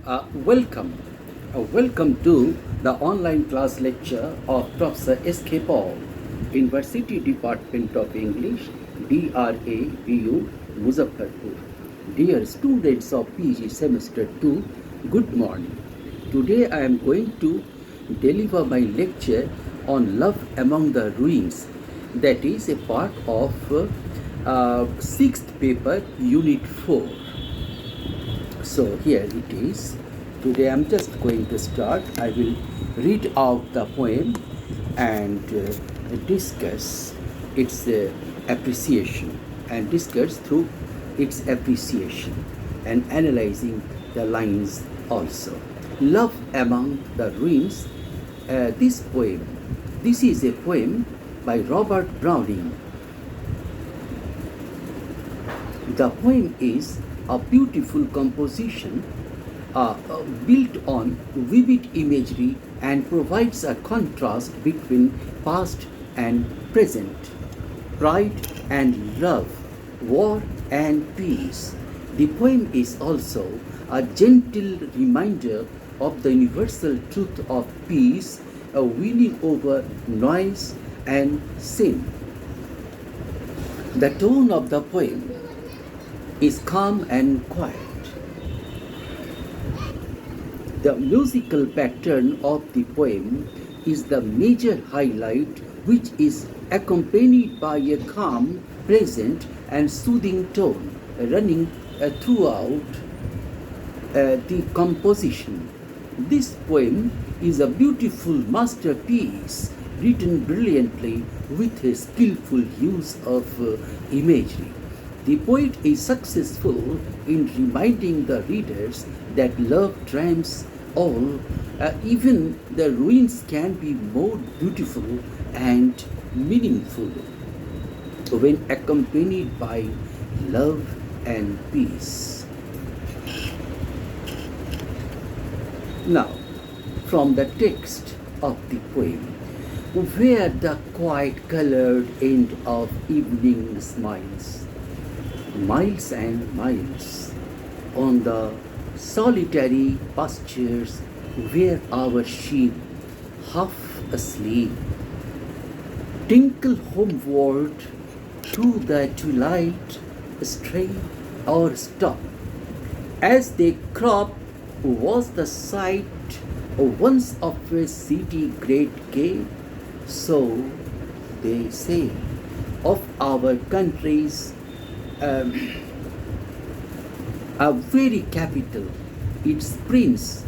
Welcome. Welcome to the online class lecture of Professor S.K. Paul, University Department of English, BRABU, Muzaffarpur. Dear students of PG Semester 2, good morning. Today I am going to deliver my lecture on Love Among the Ruins, that is a part of 6th paper, Unit 4. So here it is. Today I'm just going to start. I will read out the poem and discuss its appreciation and discuss through its appreciation and analyzing the lines also. Love Among the Ruins. This is a poem by Robert Browning. The poem is a beautiful composition built on vivid imagery and provides a contrast between past and present, pride and love, war and peace. The poem is also a gentle reminder of the universal truth of peace, winning over noise and sin. The tone of the poem is calm and quiet. The musical pattern of the poem is the major highlight, which is accompanied by a calm, pleasant, and soothing tone running throughout the composition. This poem is a beautiful masterpiece written brilliantly with a skillful use of imagery. The poet is successful in reminding the readers that love triumphs all. Even the ruins can be more beautiful and meaningful when accompanied by love and peace. Now, from the text of the poem, where the quiet colored end of evening smiles, miles and miles on the solitary pastures where our sheep, half asleep, tinkle homeward through the twilight, stray or stop. As they crop was the sight once of a city great gay, so they say of our country's a very capital, its prince,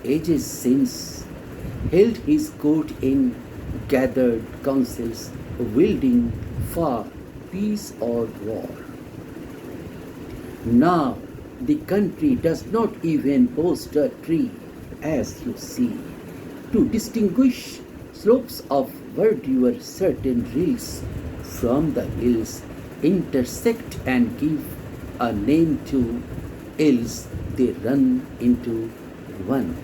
ages since, held his court in gathered councils, wielding for peace or war. Now the country does not even boast a tree, as you see, to distinguish slopes of verdure. Certain rills from the hills intersect and give a name to, else they run into one.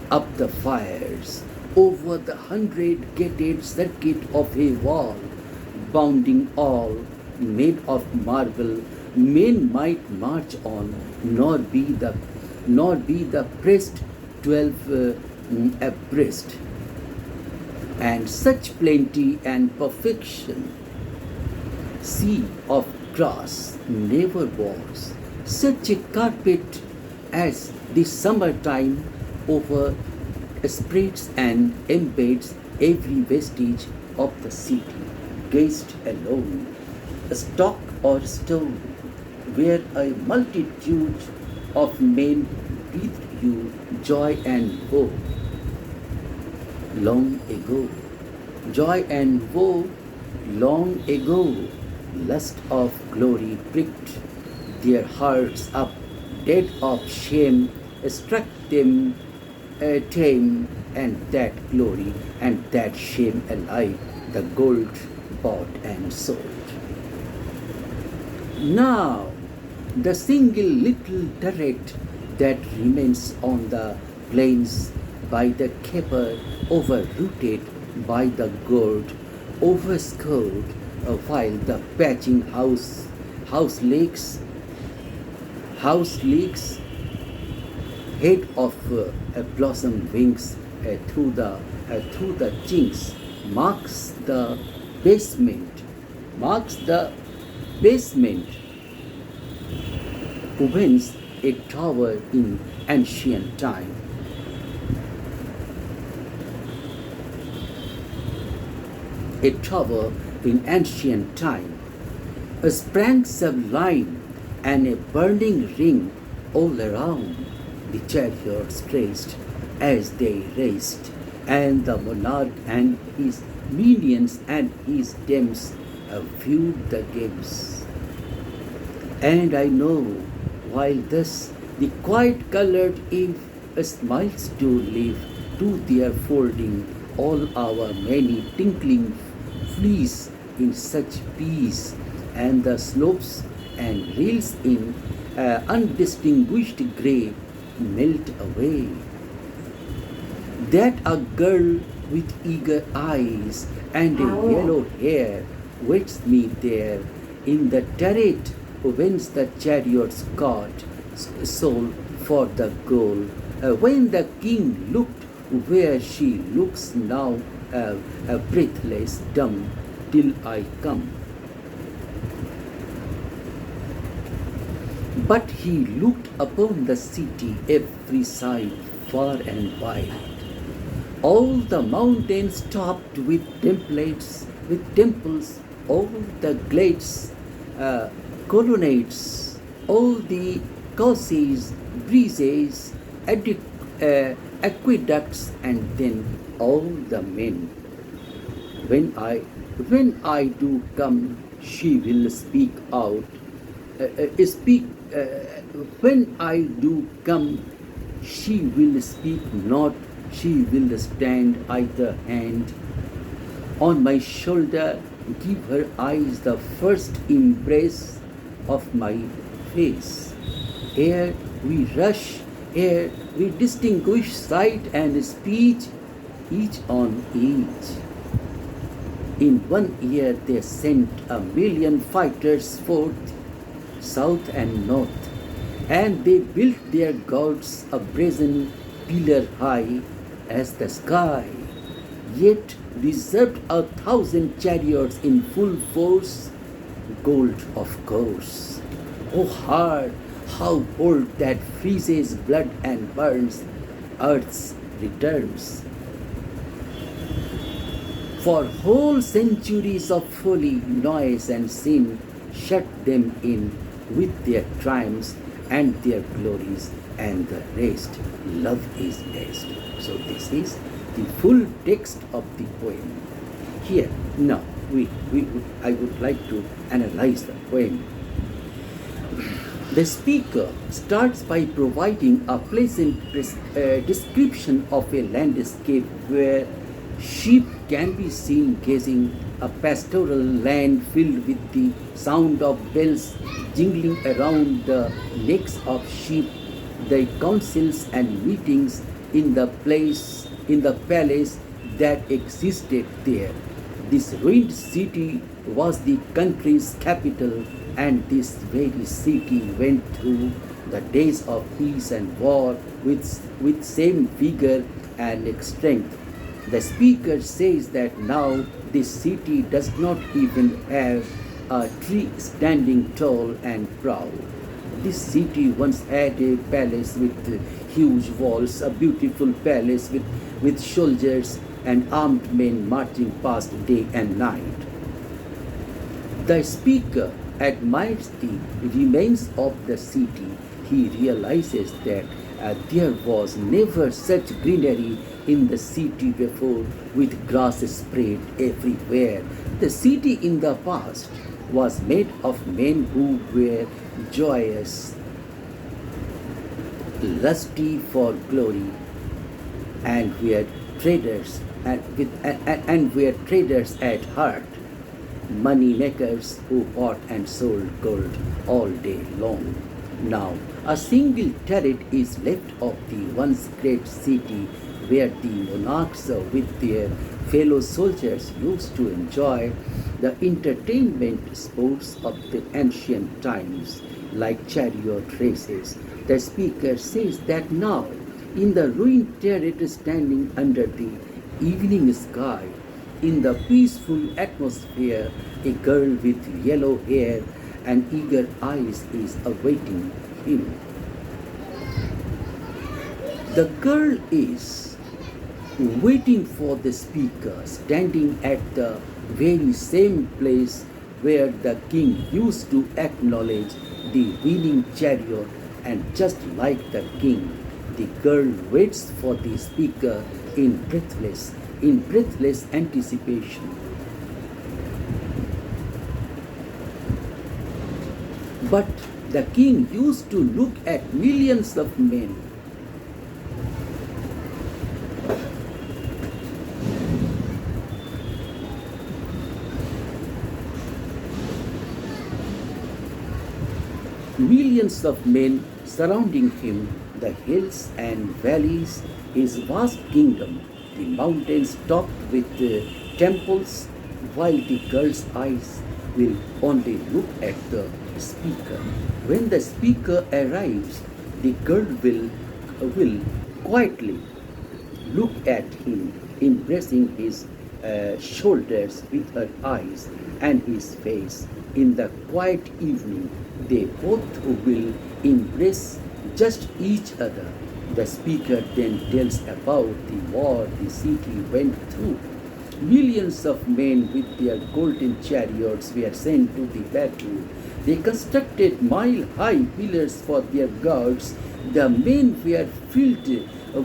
Up the fires, over the 100-gated circuit of a wall, bounding all, made of marble, men might march on, nor be the pressed 12 abreast. And such plenty and perfection, sea of grass never was, such a carpet as the summertime over spreads and embeds every vestige of the city, gazed alone, stock or stone, where a multitude of men breathed you joy and woe. Long ago, joy and woe, long ago, lust of glory pricked their hearts up, dead of shame, struck them tame, and that glory and that shame alike, the gold bought and sold. Now, the single little turret that remains on the plains by the caper, overrooted by the gourd, overscored, while the patching house leaks head of a blossom wings through the chinks basement marks the basement opens a tower in ancient time. A tower in ancient time, a sprang sublime and a burning ring all around. The chariots raced as they raced, and the monarch and his minions and his dames viewed the games. And I know, while thus the quiet colored eve smiles to live to their folding all our many tinkling fleas in such peace, and the slopes and rills in undistinguished grey melt away. That a girl with eager eyes and a yellow hair waits me there in the turret whence the chariots caught soul for the goal. When the king looked where she looks now, breathless, dumb, till I come. But he looked upon the city every side, far and wide. All the mountains topped with temples, all the glades, colonnades, all the causeways, breezes, aqueducts, and then all the men. When I do come, she will speak out. When I do come, she will speak not. She will stand either hand on my shoulder, give her eyes the first embrace of my face. Ere we rush, ere we distinguish sight and speech, each on each. In 1 year they sent 1,000,000 fighters forth, south and north, and they built their gods a brazen pillar high as the sky, yet reserved 1,000 chariots in full force, gold of course. O heart, how bold that freezes blood and burns earth's returns. For whole centuries of folly, noise and sin shut them in with their triumphs and their glories, and the rest, love is best. So this is the full text of the poem. Here, now, I would like to analyze the poem. The speaker starts by providing a pleasant description of a landscape where sheep can be seen gazing, a pastoral land filled with the sound of bells jingling around the necks of sheep, the councils and meetings in the palace that existed there. This ruined city was the country's capital, and this very city went through the days of peace and war with same vigor and strength. The speaker says that now this city does not even have a tree standing tall and proud. This city once had a palace with huge walls, a beautiful palace with soldiers and armed men marching past day and night. The speaker admires the remains of the city. He realizes that there was never such greenery in the city before, with grass spread everywhere. The city in the past was made of men who were joyous, lusty for glory, and were traders at heart, money makers who bought and sold gold all day long. Now, a single turret is left of the once great city where the monarchs with their fellow soldiers used to enjoy the entertainment sports of the ancient times, like chariot races, The speaker says that now, in the ruined turret standing under the evening sky, in the peaceful atmosphere, a girl with yellow hair and eager eyes is awaiting him. The girl is waiting for the speaker, standing at the very same place where the king used to acknowledge the winning chariot, and just like the king, the girl waits for the speaker in breathless anticipation. But the king used to look at millions of men. Millions of men surrounding him, the hills and valleys, his vast kingdom, the mountains topped with temples, while the girl's eyes will only look at the speaker. When the speaker arrives, the girl will quietly look at him, embracing his shoulders with her eyes and his face. In the quiet evening, they both will embrace just each other. The speaker then tells about the war the city went through. Millions of men with their golden chariots were sent to the battle. They constructed mile-high pillars for their guards. The men were filled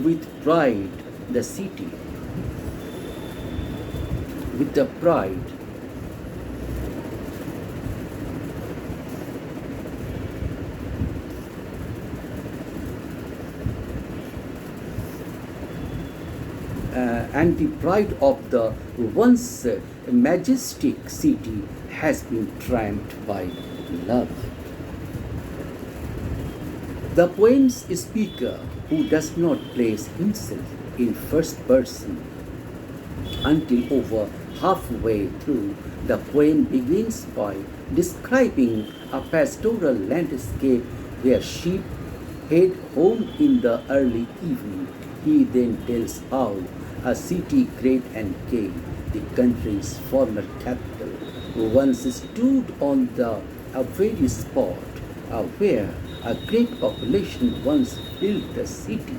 with pride. The city, with the pride, and the pride of the once majestic city has been triumphed by love. The poem's speaker, who does not place himself in first person until over halfway through, the poem begins by describing a pastoral landscape where sheep head home in the early evening. He then tells how a city great and gay, the country's former capital, once stood on the very spot where a great population once filled the city.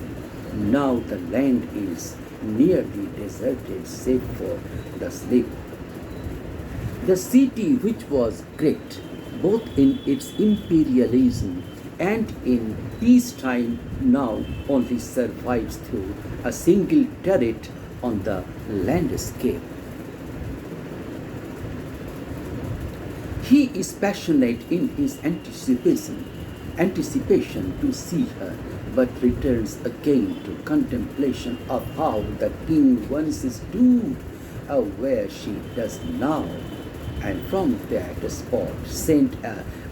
Now the land is nearly deserted save for the slave. The city, which was great both in its imperialism and in peacetime, now only survives through a single turret on the landscape. He is passionate in his anticipation to see her, but returns again to contemplation of how the king once stood where she does now, and from that spot sent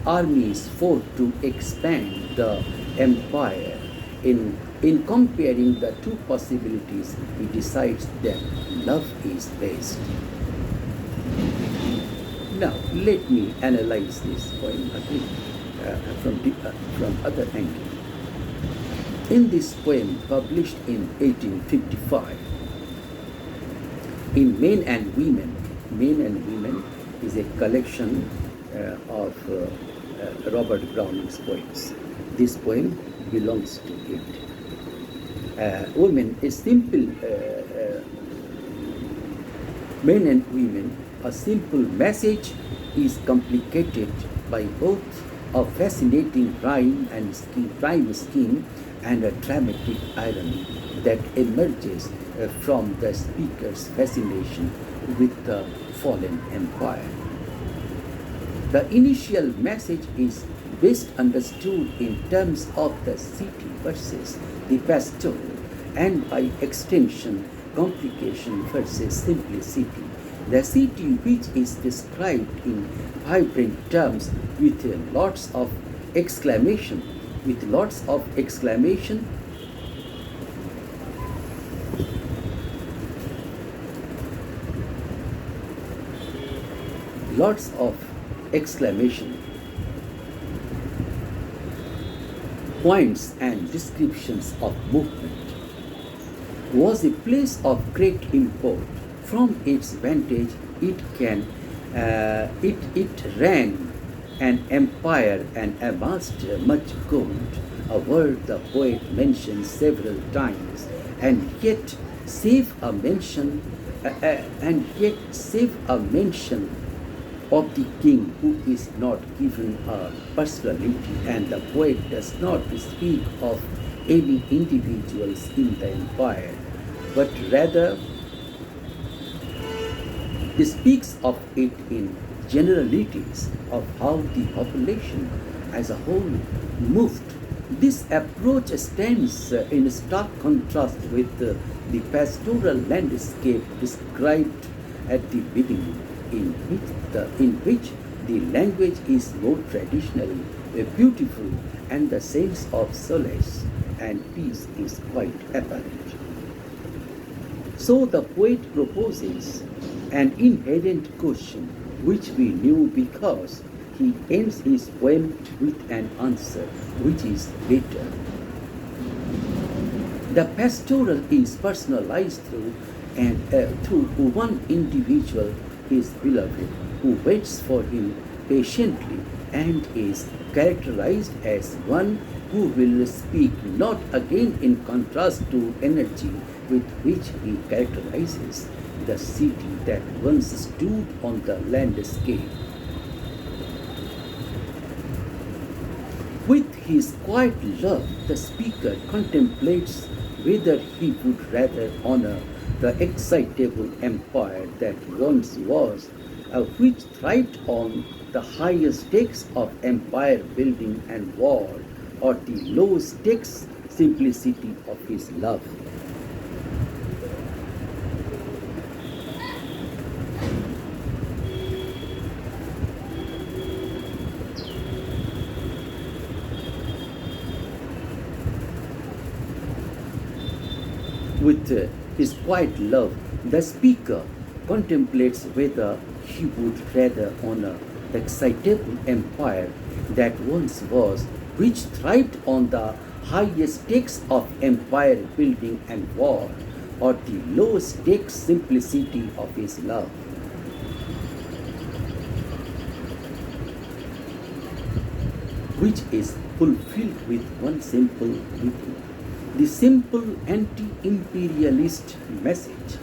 armies forth to expand the empire. In comparing the two possibilities, he decides that love is best. Now, let me analyze this poem again from other angle. In this poem, published in 1855, in Men and Women is a collection of Robert Browning's poems. This poem belongs to it. Women, a simple Men and Women, a simple message is complicated by both a fascinating rhyme scheme and a dramatic irony that emerges from the speaker's fascination with the fallen empire. The initial message is best understood in terms of the city versus the pastoral, and by extension, complication versus simplicity. The city, which is described in vibrant terms with lots of exclamation, lots of exclamation. points and descriptions of movement, was a place of great import. From its vantage, it ran an empire and amassed much gold, a word the poet mentions several times, and yet save a mention, save a mention of the king who is not given a personality, and the poet does not speak of any individuals in the empire, but rather speaks of it in generalities of how the population as a whole moved. This approach stands in stark contrast with the pastoral landscape described at the beginning, in which the language is more traditionally beautiful and the sense of solace and peace is quite apparent. So the poet proposes an inherent question which we knew because he ends his poem with an answer which is better. The pastoral is personalized through one individual, his beloved, who waits for him patiently and is characterized as one who will speak not again in contrast to energy with which he characterizes the city that once stood on the landscape. With his quiet love, the speaker contemplates whether he would rather honor the excitable empire that once was, which thrived on the higher stakes of empire building and war, or the low stakes simplicity of his love. With his quiet love, the speaker contemplates whether he would rather honor the excitable empire that once was, which thrived on the highest stakes of empire building and war, or the low stakes simplicity of his love. Which is fulfilled with one simple greeting. The simple anti-imperialist message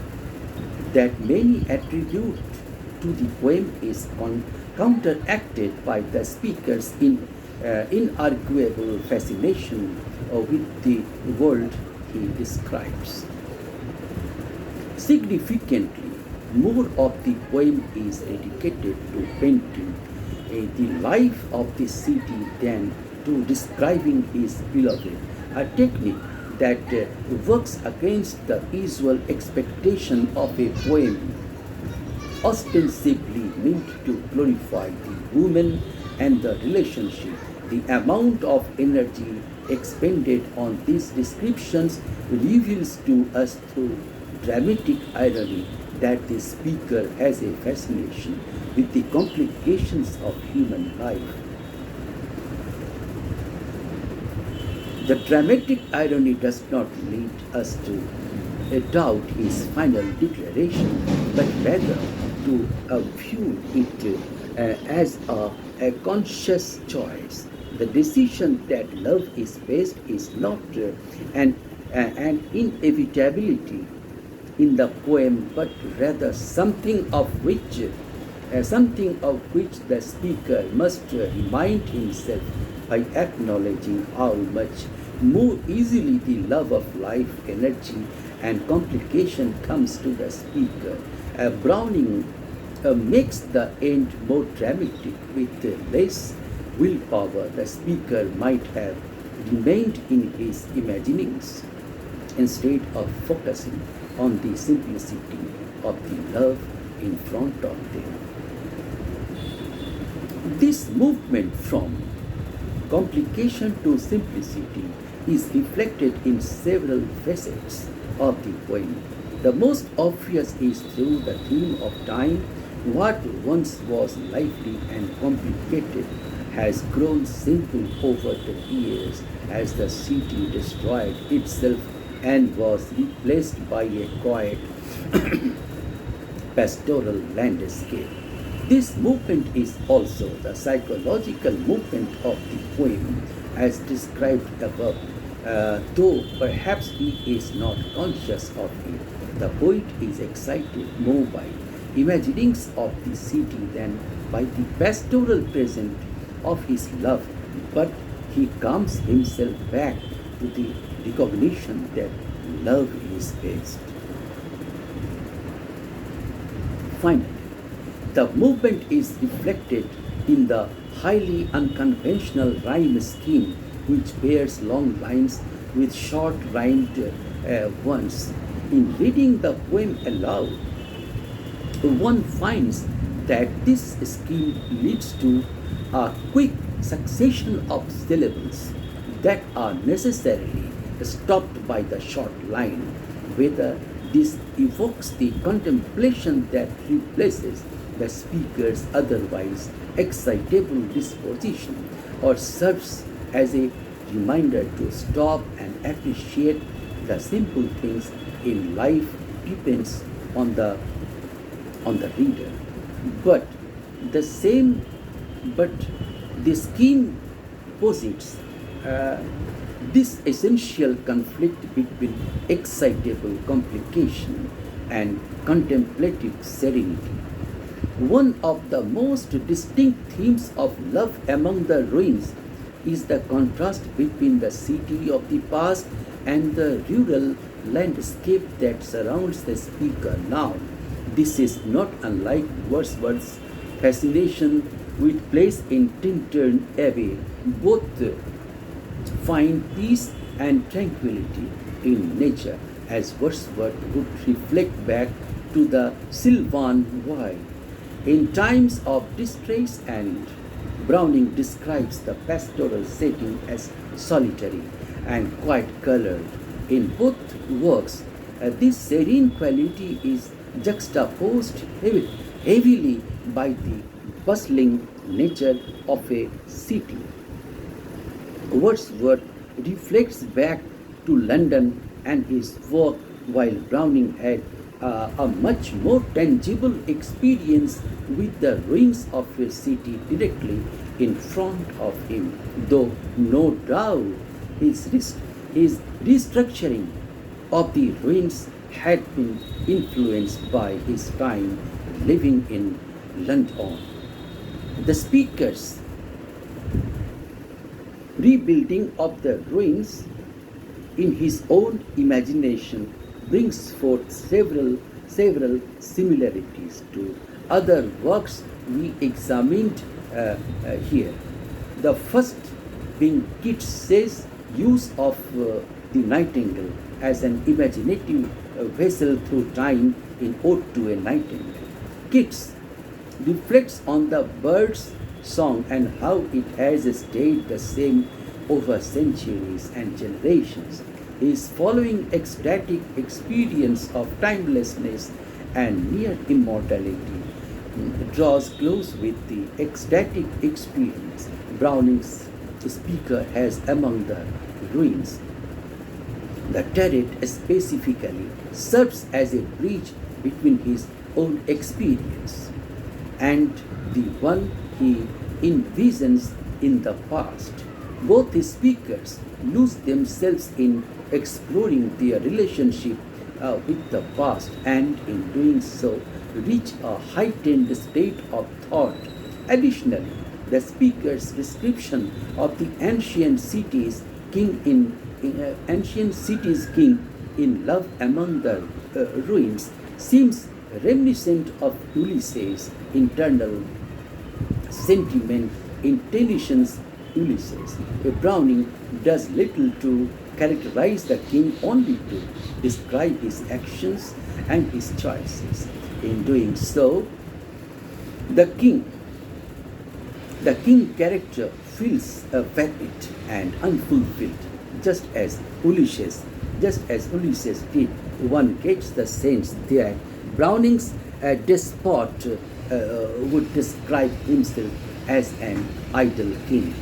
that many attribute to the poem is counteracted by the speaker's inarguable fascination with the world he describes. Significantly, more of the poem is dedicated to painting the life of the city than to describing his beloved, a technique that works against the usual expectation of a poem ostensibly meant to glorify the woman and the relationship. The amount of energy expended on these descriptions reveals to us through dramatic irony that the speaker has a fascination with the complications of human life. The dramatic irony does not lead us to doubt his final declaration, but rather to view it as a conscious choice. The decision that love is best is not an inevitability in the poem, but rather something of which the speaker must remind himself by acknowledging how much more easily the love of life, energy, and complication comes to the speaker. Browning makes the end more dramatic. With less willpower, the speaker might have remained in his imaginings instead of focusing on the simplicity of the love in front of them. This movement from complication to simplicity is reflected in several facets of the poem. The most obvious is through the theme of time. What once was lively and complicated has grown simple over the years as the city destroyed itself and was replaced by a quiet pastoral landscape. This movement is also the psychological movement of the poem as described above, though perhaps he is not conscious of it. The poet is excited more by imaginings of the city than by the pastoral present of his love, but he calms himself back to the recognition that love is best. Finally, the movement is reflected in the highly unconventional rhyme scheme, which pairs long lines with short rhymed ones. In reading the poem aloud, one finds that this scheme leads to a quick succession of syllables that are necessarily stopped by the short line, whether this evokes the contemplation that replaces the speaker's otherwise excitable disposition or serves as a reminder to stop and appreciate the simple things in life depends on the reader. But the same but the scheme posits this essential conflict between excitable complication and contemplative serenity. One of the most distinct themes of Love Among the Ruins is the contrast between the city of the past and the rural landscape that surrounds the speaker now. This is not unlike Wordsworth's fascination with place in Tintern Abbey. Both find peace and tranquility in nature, as Wordsworth would reflect back to the Sylvan wild. In times of distress, and Browning describes the pastoral setting as solitary and quite colored. In both works, this serene quality is juxtaposed heavily by the bustling nature of a city. Wordsworth reflects back to London and his work, while Browning had a much more tangible experience with the ruins of a city directly in front of him, though no doubt his restructuring of the ruins had been influenced by his time living in London. The speaker's rebuilding of the ruins in his own imagination brings forth several similarities to other works we examined here. The first being Keats's use of the nightingale as an imaginative vessel through time in Ode to a Nightingale. Keats reflects on the bird's song and how it has stayed the same over centuries and generations. His following ecstatic experience of timelessness and near immortality draws close with the ecstatic experience Browning's speaker has among the ruins. The turret specifically serves as a bridge between his own experience and the one he envisions in the past. Both his speakers lose themselves in exploring their relationship with the past, and in doing so reach a heightened state of thought. Additionally, the speaker's description of the ancient cities king in Love Among the Ruins seems reminiscent of Ulysses' internal sentiment in Tennyson's Ulysses. Browning does little to characterize the king, only to describe his actions and his choices. In doing so, the king character feels vapid and unfulfilled, just as Ulysses did. One gets the sense that Browning's despot would describe himself as an idle king.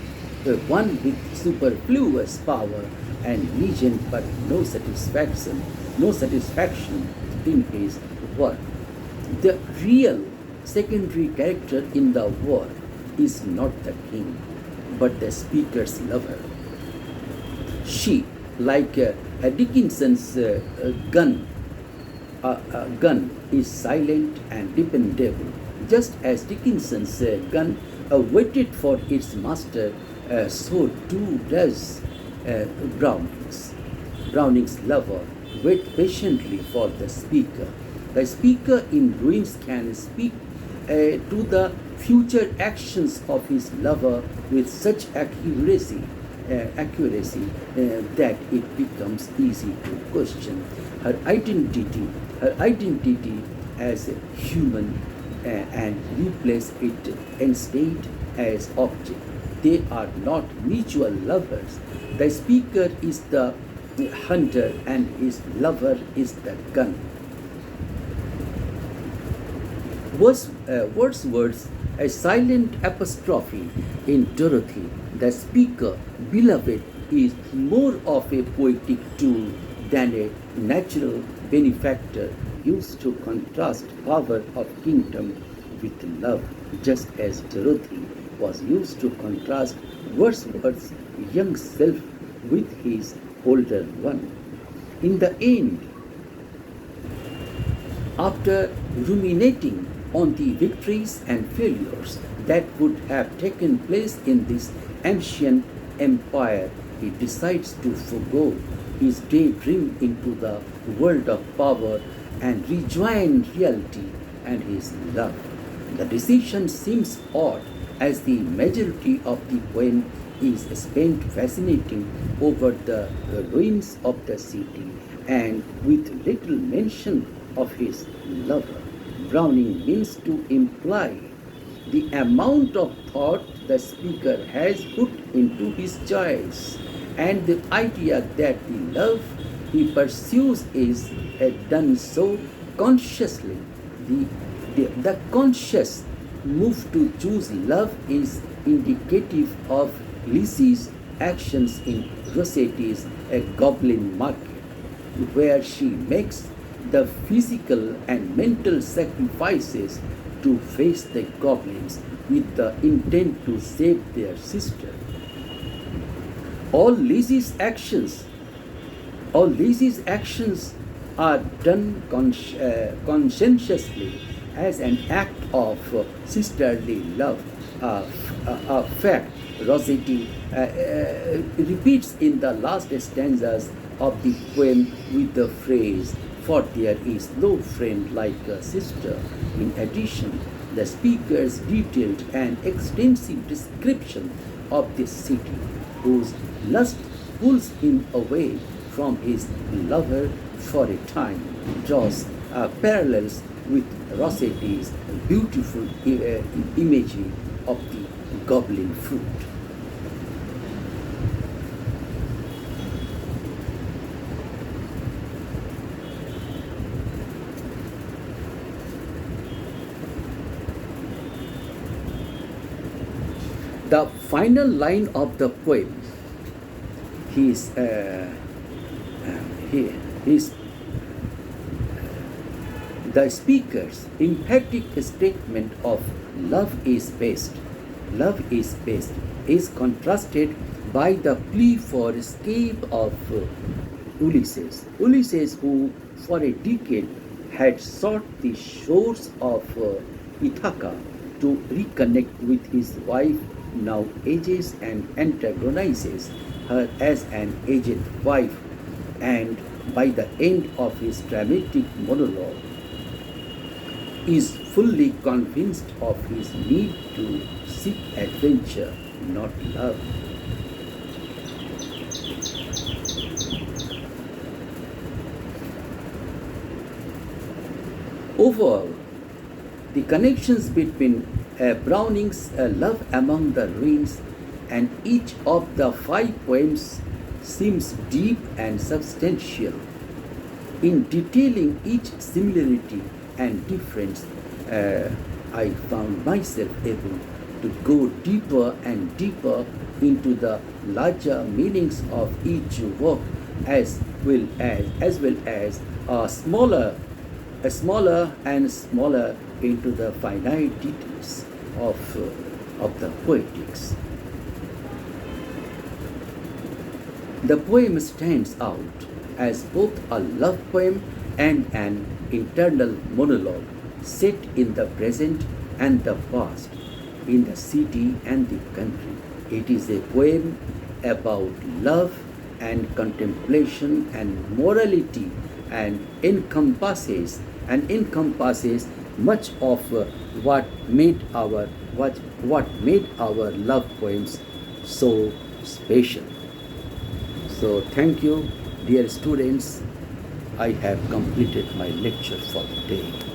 one with superfluous power and legend, but no satisfaction in his work. The real secondary character in the work is not the king, but the speaker's lover. She, like Dickinson's gun is silent and dependable, just as Dickinson's gun waited for its master, so too does Browning's. Browning's lover wait patiently for the speaker. The speaker in ruins can speak to the future actions of his lover with such accuracy that it becomes easy to question her identity as a human and replace it instead as object. They are not mutual lovers. The speaker is the hunter and his lover is the gun. Wordsworth's a silent apostrophe in Dorothy, the speaker, beloved, is more of a poetic tool than a natural benefactor used to contrast power of kingdom with love, just as Dorothy was used to contrast Wordsworth's young self with his older one. In the end, after ruminating on the victories and failures that would have taken place in this ancient empire, he decides to forego his daydream into the world of power and rejoin reality and his love. The decision seems odd, as the majority of the poem is spent fascinating over the ruins of the city and with little mention of his lover. Browning means to imply the amount of thought the speaker has put into his choice and the idea that the love he pursues is done so consciously. The conscious move to choose love is indicative of Lizzie's actions in Rossetti's A Goblin Market, where she makes the physical and mental sacrifices to face the goblins with the intent to save their sister. All Lizzie's actions are done conscientiously as an act of sisterly love, a fact Rossetti repeats in the last stanzas of the poem with the phrase, "For there is no friend like a sister." In addition, the speaker's detailed and extensive description of this city, whose lust pulls him away from his lover for a time, draws parallels with Rossetti's beautiful imagery of the goblin fruit. The final line of the poem, his the speaker's emphatic statement of love is best is contrasted by the plea for escape of Ulysses, who for a decade had sought the shores of Ithaca to reconnect with his wife, now ages and antagonizes her as an aged wife, and by the end of his dramatic monologue is fully convinced of his need to seek adventure, not love. Overall, the connections between Browning's Love Among the Ruins and each of the 5 poems seems deep and substantial. In detailing each similarity and difference, I found myself able to go deeper and deeper into the larger meanings of each work, as well as a smaller and smaller into the finite details of the poetics. The poem stands out as both a love poem and an internal monologue set in the present and the past, in the city and the country. It is a poem about love and contemplation and morality, and encompasses much of what made our love poems so special. So thank you, dear students. I have completed my lecture for the day.